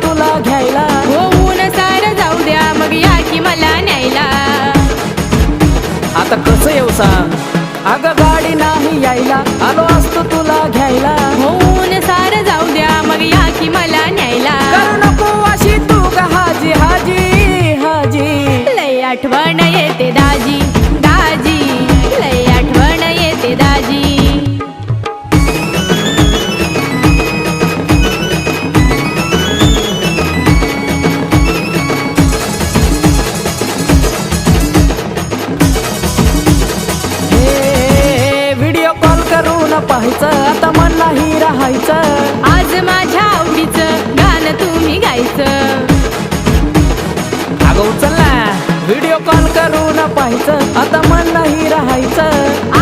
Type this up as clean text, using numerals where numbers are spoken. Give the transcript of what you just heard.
तुला घ्यायला. होऊन सार जाऊ द्या मग या की मला न्यायला. आता कसं येऊ सांग. अगं गाडी नाही यायला आलो असतो तुला घ्यायला. होऊन सार जाऊ द्या मग या की मला न्यायला. करू नको अशी तू ग हाजी हाजी हाजी. लय आठवण येते दाजी दाजी, लय आठवण येते दाजी. व्हिडिओ कॉल करून पाहायचं आता मन नाही राहायचं. आज माझ्या आवडीचं गाणं तुम्ही गायचं. अगं उचल ना. व्हिडिओ कॉल करून पाहायचं आता मन नाही राहायचं.